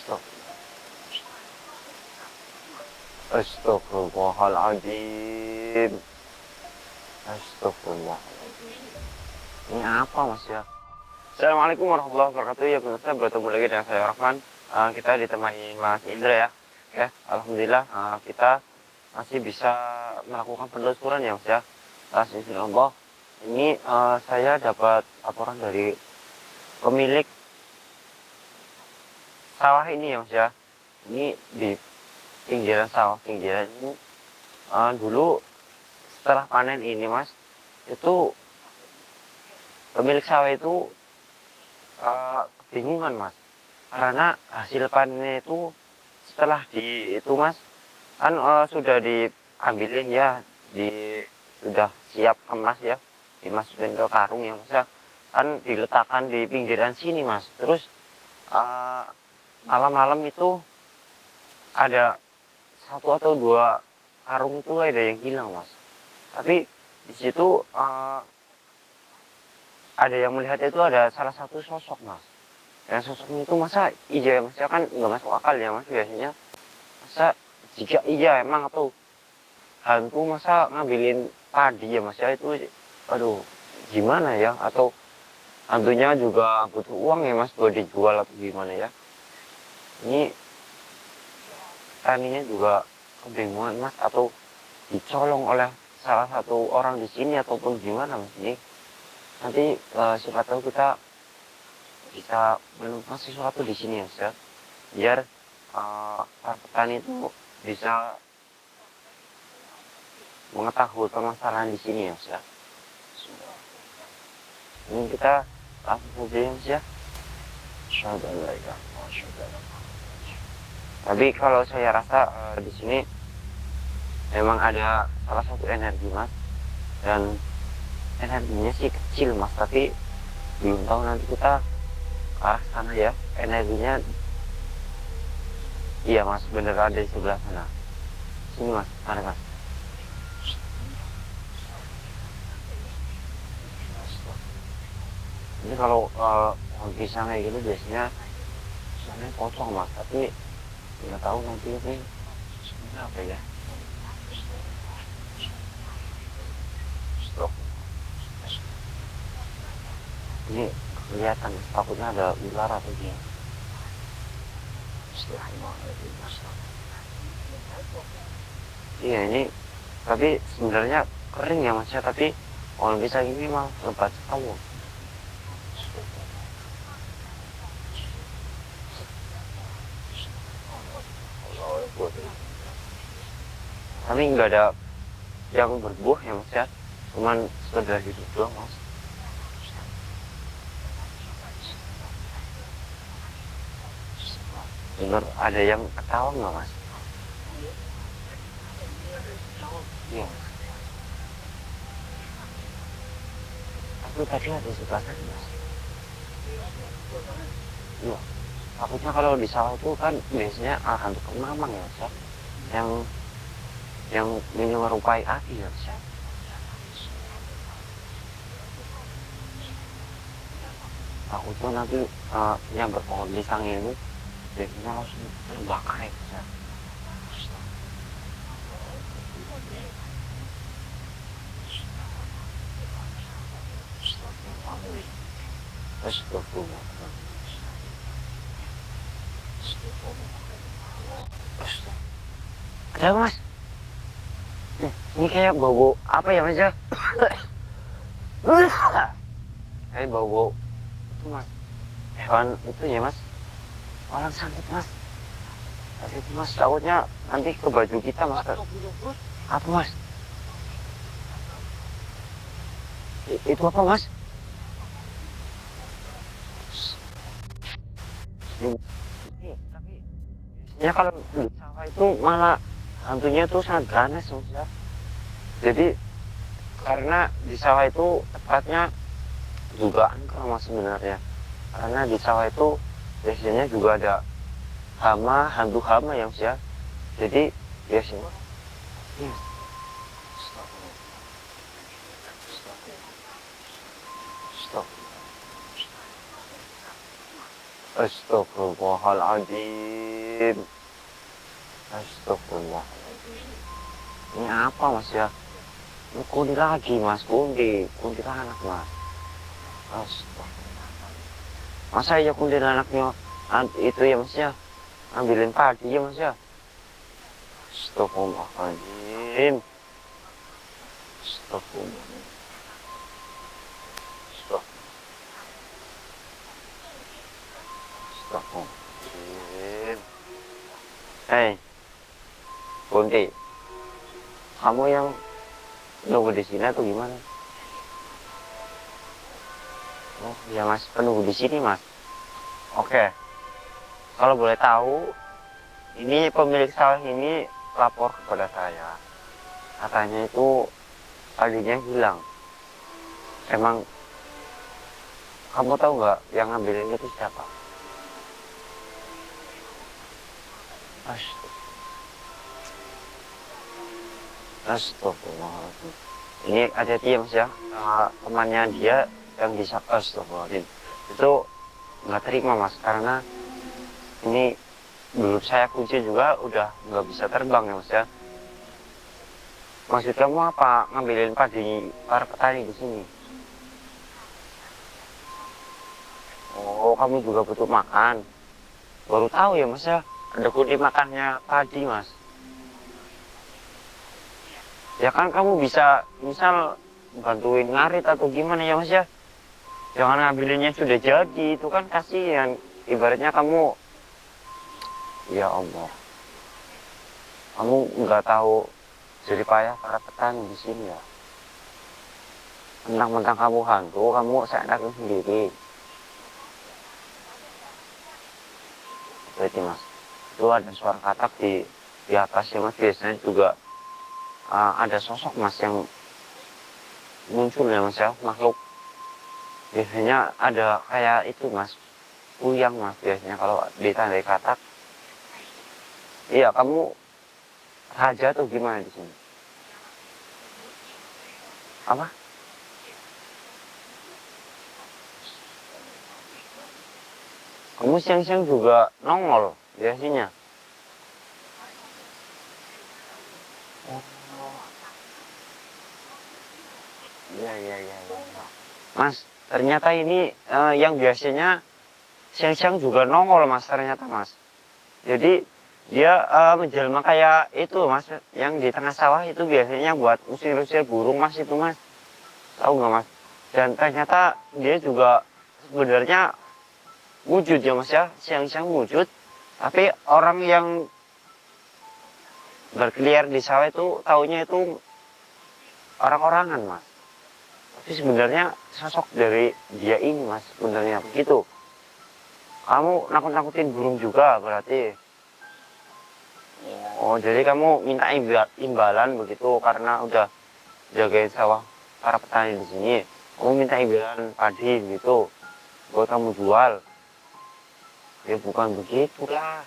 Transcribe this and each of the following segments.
Stop. Astagfirullahaladzim. Astagfirullah. Ini apa mas ya? Assalamualaikum warahmatullahi wabarakatuh. Ya pemirsa, bertemu lagi dengan saya Rahman. Kita ditemani Mas Indra ya. Ya, alhamdulillah kita masih bisa melakukan penelusuran ya mas ya. Alhamdulillah. Ini saya dapat laporan dari pemilik sawah ini ya mas ya. Ini di pinggiran sawah, pinggiran ini dulu setelah panen ini mas, itu pemilik sawah itu kebingungan mas, karena hasil panennya itu setelah itu mas kan sudah diambilin ya, sudah siap kemas ya, dimasukin ke karung ya mas ya, kan diletakkan di pinggiran sini mas. Terus malam-malam itu ada satu atau dua karung itu ada yang hilang mas. Tapi di situ ada yang melihat itu ada salah satu sosok mas. Yang sosoknya itu masa iya mas ya, kan nggak masuk akal ya mas biasanya. Masa jika iya emang atau hantu masa ngambilin padi ya mas ya, itu aduh gimana ya, atau hantunya juga butuh uang ya mas buat dijual atau gimana ya. Ini taninya juga kebingungan mas, atau dicolong oleh salah satu orang di sini ataupun gimana mas. Ini nanti siapa tahu kita bisa menemukan sesuatu di sini ya mas ya, biar para petani itu bisa mengetahui permasalahan di sini ya mas ya. Ini kita langsung saja ya mas ya. Tapi kalau saya rasa di sini memang ada salah satu energi mas, dan energinya sih kecil mas, tapi belum tahu nanti kita ke arah sana ya. Energinya iya mas, bener ada di sebelah sana. Sini mas, mari mas. Ini kalau pisang kayak gini biasanya sana pocong mas, tapi nggak tahu nanti ini sebenarnya apa ya. Stop. Ini kelihatan, takutnya ada ular atau gimana. Iya ini, tapi sebenarnya kering ya mas ya, tapi kalau bisa gini mah lebat sekali. Tapi nggak ada yang berbuah ya mas ya, cuman sekedar hidup doang mas. Bener ada yang ketawa nggak mas? Iya. Aku tadi ada di sebelah sana mas. Iya. Takutnya kalau di sawah itu kan biasanya hantu kemamang ya mas ya, yang menyerupai api ya mas ya. Takutnya nanti yang berpohon pisang ini biasanya langsung terbakar ya mas ya. Astagfirullah. Ada apa mas? Ini kayak bau-bau apa ya mas ya? Kayak bau-bau itu mas, hewan itu ya mas, orang sakit mas. Tapi itu mas, takutnya nanti ke baju kita mas. Apa mas? Itu apa mas? Tapi ya kalau di sawah itu malah hantunya tuh sangat ganas mas ya. Jadi karena di sawah itu tepatnya dugaan kalau mas sebenarnya, karena di sawah itu biasanya juga ada hama, hantu hama yang mas ya. Jadi biasanya iya. Stop. Astagfirullahaladzim. Astagfirullah. Ini apa mas ya? Ini kundi lagi mas, kundi anak mas. Astagfirullah. Masa ya kundi anaknya itu ya mas ya? Ambilin padi ya mas ya? Astagfirullahaladzim. Astagfirullah. Astagfirullahaladzim. Hei, Kunti, kamu yang nunggu di sini atau gimana? Oh ya mas, penunggu di sini mas. Oke, kalau boleh tahu, ini pemilik sawah ini lapor kepada saya. Katanya itu tadinya hilang. Emang kamu tahu nggak yang ngambilin itu siapa? Astagfirullahaladzim. Ini ada dia mas ya, temannya dia yang bisa astagfirullahaladzim. Itu nggak terima mas, karena ini belum saya kunci juga udah nggak bisa terbang ya mas ya. Maksud kamu apa ngambilin padi para petani di sini? Oh kamu juga butuh makan. Baru tahu ya mas ya, ada kunci makannya padi mas. Ya kan kamu bisa misal bantuin ngarit atau gimana ya mas ya. Jangan ngambilinnya sudah jadi, itu kan kasihan. Ibaratnya kamu, ya Allah, kamu nggak tahu jadi payah para petani di sini ya. Mentang-mentang kamu hantu, kamu seenaknya sendiri. Berarti mas, itu ada suara katak di atas ya mas. Biasanya juga ada sosok mas yang muncul ya mas ya, makhluk. Biasanya ada kayak itu mas, kuyang mas biasanya kalau ditandai katak. Iya, kamu raja tuh gimana di sini? Apa? Kamu siang-siang juga nongol biasanya. Oh, iya, iya, iya, iya. Mas, ternyata ini yang biasanya siang-siang juga nongol mas, ternyata mas. Jadi dia menjelma kayak itu mas, yang di tengah sawah itu biasanya buat usir-usir burung mas itu mas. Tahu nggak mas? Dan ternyata dia juga sebenarnya wujud ya mas ya, siang-siang wujud. Tapi orang yang berkeliar di sawah itu taunya itu orang-orangan mas. Tapi sebenarnya sosok dari dia ini mas, sebenarnya begitu. Kamu nakut-nakutin burung juga berarti. Oh jadi kamu minta imbalan begitu karena udah jagain sawah para petani di sini. Kamu minta imbalan padi gitu, buat kamu jual. Ya bukan begitulah.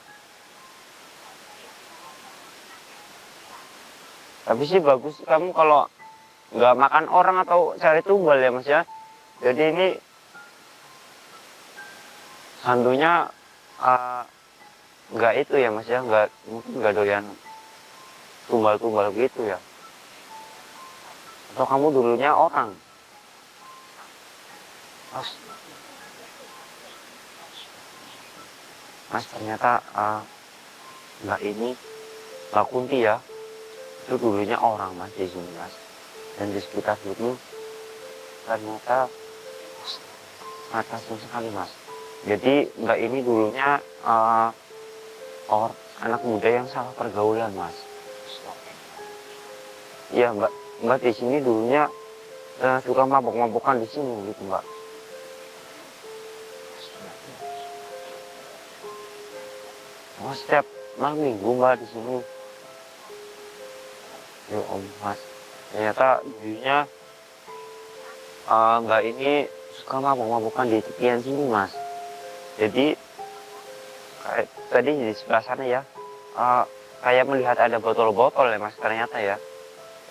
Tapi sih bagus kamu kalau nggak makan orang atau cari tumbal ya mas ya. Jadi ini hantunya nggak itu ya mas ya, nggak mungkin nggak doyan tumbal-tumbal gitu ya. Atau kamu dulunya orang? Mas ternyata nggak ini Mbak Kunti ya, itu dulunya orang mas di sini mas. Dan di sekitar sini ternyata atasnya sekali mas. Jadi mbak ini dulunya anak muda yang salah pergaulan mas. Iya mbak di sini dulunya suka mabok-mabokan di sini gitu mbak. Oh, setiap malam minggu mbak di sini. Ya om mas, ternyata dulunya mbak ini suka mabok-mabokan di tepian sini mas. Jadi kayak tadi di sebelah sana ya, kayak melihat ada botol-botol ya mas, ternyata ya.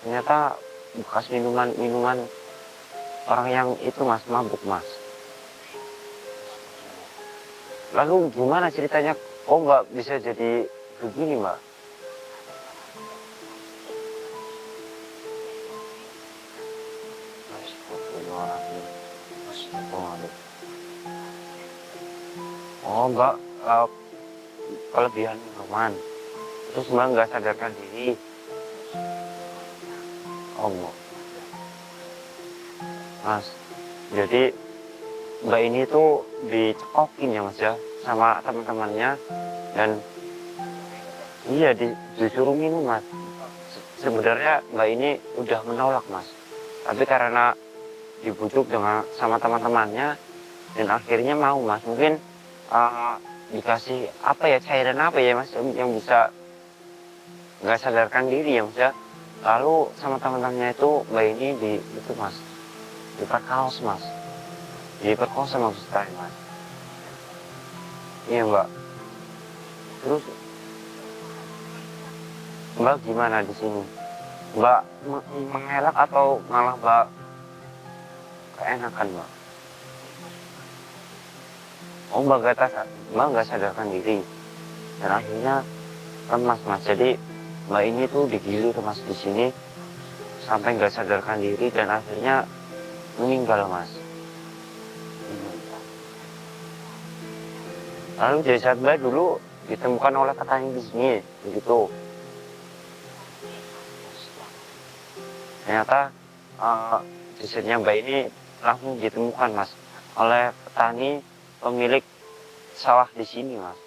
Ternyata bekas minuman orang yang itu mas, mabuk mas. Lalu gimana ceritanya kok Mbak bisa jadi begini Mbak? Astagfirullahaladzim. Astagfirullahaladzim. Oh Mbak, kelebihan minuman. Terus Mbak nggak sadarkan diri. Oh Mbak. Mas, jadi Mbak ini tuh dicekokin ya Mas ya sama teman-temannya, dan iya disuruh minum Mas. Sebenarnya Mbak ini udah menolak Mas, tapi karena dibujuk sama teman-temannya dan akhirnya mau Mas. Mungkin dikasih apa ya, cairan apa ya Mas yang bisa nggak sadarkan diri ya Mas ya. Lalu sama teman-temannya itu Mbak ini itu Mas, diperkaos Mas, diperkosa maksud saya Mas. Iya Mbak. Terus Mbak gimana di sini? Mbak mengelak atau malah Mbak keenakan Mbak? Oh Mbak nggak sadarkan diri dan akhirnya lemas Mas. Jadi Mbak ini tuh digilir Mas di sini sampai nggak sadarkan diri dan akhirnya meninggal Mas. Lalu jasad Mbak dulu ditemukan oleh petani di sini, begitu. Ternyata jasadnya Mbak ini langsung ditemukan Mas oleh petani pemilik sawah di sini Mas.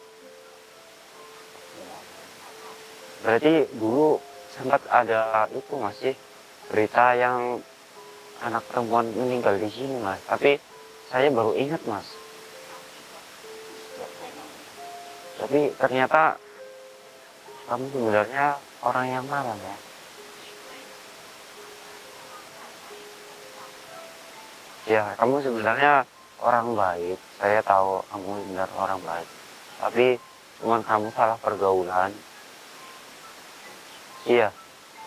Berarti dulu sempat ada itu Mas sih, berita yang anak perempuan meninggal di sini Mas. Tapi saya baru ingat Mas. Tapi ternyata kamu sebenarnya orang yang malang ya. Ya, kamu sebenarnya orang baik. Saya tahu kamu benar orang baik. Tapi cuman kamu salah pergaulan. Iya,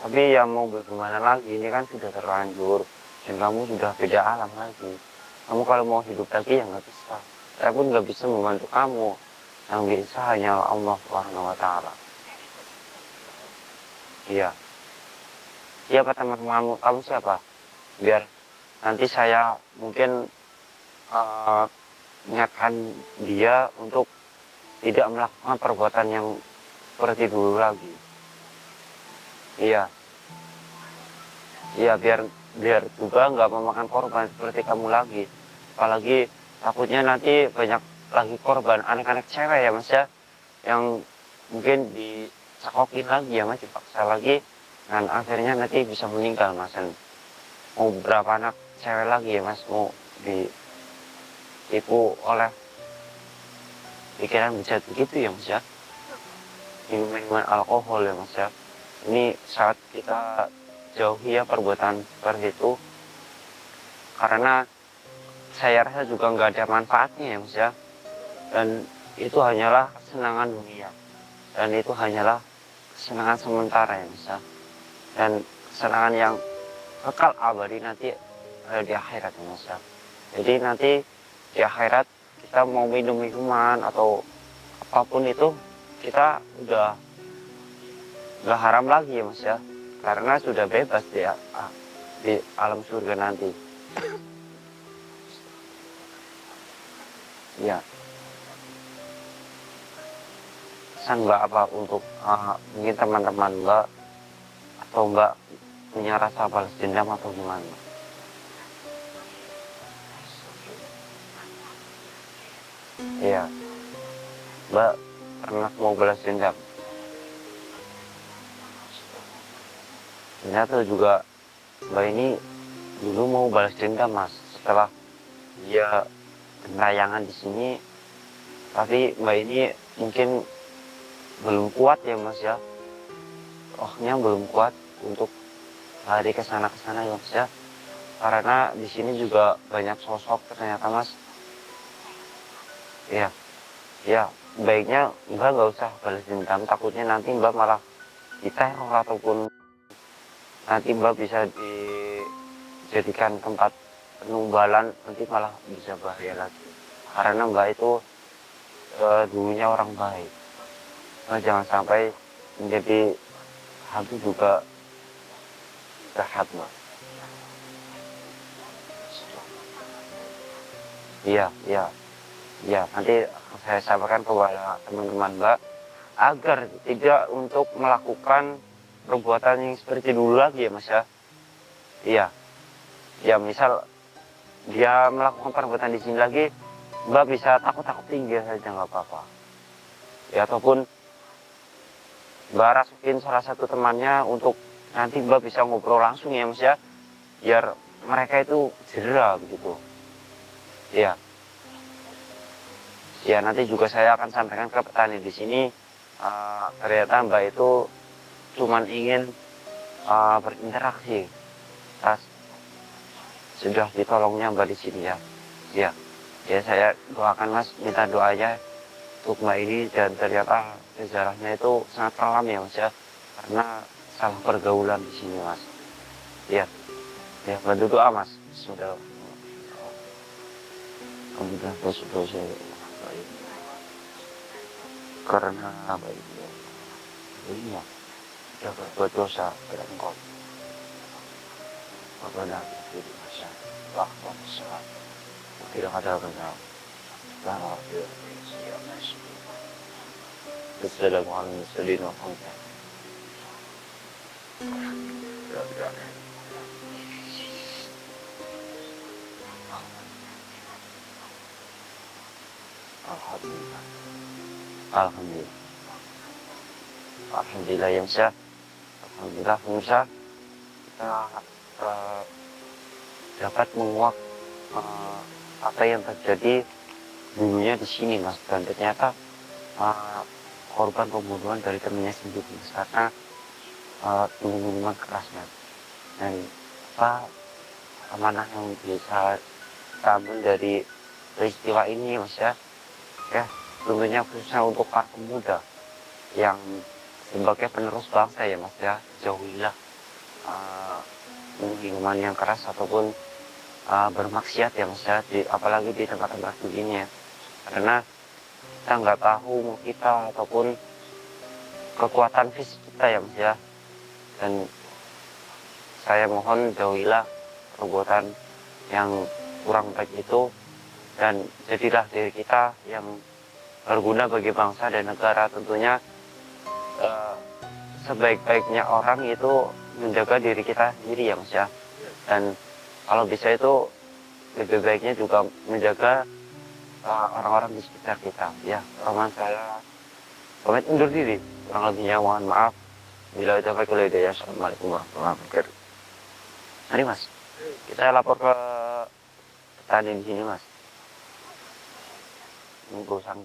tapi yang mau bagaimana lagi, ini kan sudah terlanjur. Dan kamu sudah beda alam lagi. Kamu kalau mau hidup lagi ya nggak bisa. Saya pun nggak bisa membantu kamu. Yang bisa hanya Allah Subhanahu wa Ta'ala. Iya. Siapa teman-temanmu? Kamu siapa? Biar nanti saya mungkin mengingatkan dia untuk tidak melakukan perbuatan yang seperti dulu lagi. Iya. Iya, biar juga nggak memakan korban seperti kamu lagi. Apalagi takutnya nanti banyak lagi korban anak-anak cewek ya Mas ya, yang mungkin dicekokin lagi ya Mas, dipaksa lagi, dan akhirnya nanti bisa meninggal Mas. Dan mau berapa anak cewek lagi ya Mas mau ditipu oleh pikiran bejat begitu ya Mas ya, minuman alkohol ya Mas ya. Ini saat kita jauhi ya perbuatan seperti itu, karena saya rasa juga nggak ada manfaatnya ya Mas ya. Dan itu hanyalah kesenangan dunia, dan itu hanyalah kesenangan sementara ya Mas ya. Dan kesenangan yang kekal abadi nanti di akhirat ya Mas ya. Jadi nanti di akhirat kita mau minum minuman atau apapun itu, kita udah nggak haram lagi ya Mas ya, karena sudah bebas di alam surga nanti. Ya, pesan Mbak apa untuk mungkin teman-teman Mbak, atau Mbak punya rasa balas dendam atau gimana? Iya, Mbak pernah mau balas dendam. Ternyata juga Mbak ini dulu mau balas dendam Mas, setelah dia gentayangan di sini. Tapi Mbak ini mungkin belum kuat ya Mas ya, rohnya belum kuat untuk lari ke sana ya Mas ya, karena di sini juga banyak sosok ternyata Mas. Iya, ya baiknya Mbak nggak usah balas dendam, takutnya nanti Mbak malah diteror ataupun nanti Mbak bisa dijadikan tempat penumbalan, nanti malah bisa bahaya lagi. Karena Mbak itu dulunya orang baik. Jangan sampai menjadi hantu juga jahat, Mas. Iya, iya, iya. Nanti saya sampaikan kepada teman-teman Mbak agar tidak untuk melakukan perbuatan yang seperti dulu lagi ya, Mas ya. Iya, ya misal dia melakukan perbuatan di sini lagi, Mbak bisa takut-takut tinggi saja nggak apa-apa. Ya ataupun Mbak rasukin salah satu temannya untuk nanti Mbak bisa ngobrol langsung ya Mas ya, biar mereka itu jera begitu. Iya, ya nanti juga saya akan sampaikan ke petani di sini. Ternyata Mbak itu cuman ingin berinteraksi. Tas sudah ditolongnya Mbak di sini ya. Ya, ya saya doakan Mas, minta doanya untuk Mbak ini, dan ternyata sejarahnya itu sangat kelam ya Mas ya, karena salah pergaulan di sini Mas. Ya, ya bantu doa Mas. Sudah kemudian dosa-dosa karena apa itu? Iya, sudah berbuat dosa kepada Engkau. Kepada di masa waktu saat tidak ada benar. Lalu dia siap masuk. Assalamualaikum warahmatullahi wabarakatuh. Alhamdulillah. Alhamdulillah. Alhamdulillah ya Mas ya. Alhamdulillah Musa, kita dapat menguak apa yang terjadi dulunya di sini Mas, dan ternyata korban pembunuhan dari temannya sendiri Mas, karena minuman keras Mas. Dan apa amanah yang bisa kita ambil dari peristiwa ini Mas ya, ya tentunya khususnya untuk para pemuda yang sebagai penerus bangsa ya Mas ya, jauhilah minuman yang keras ataupun bermaksiat ya Mas ya, apalagi di tempat-tempat begini ya, karena kita nggak tahu kita ataupun kekuatan fisik kita ya Mas ya. Dan saya mohon jauhilah perbuatan yang kurang baik itu, dan jadilah diri kita yang berguna bagi bangsa dan negara. Tentunya sebaik-baiknya orang itu menjaga diri kita sendiri ya Mas ya, dan kalau bisa itu lebih baiknya juga menjaga orang-orang di sekitar kita ya. Roman saya pamit undur diri, kurang lebihnya mohon maaf. Bila itu pakai hidayah. Assalamualaikum warahmatullahi wabarakatuh. Mari Mas, kita lapor ke petani di sini Mas. Nunggu sang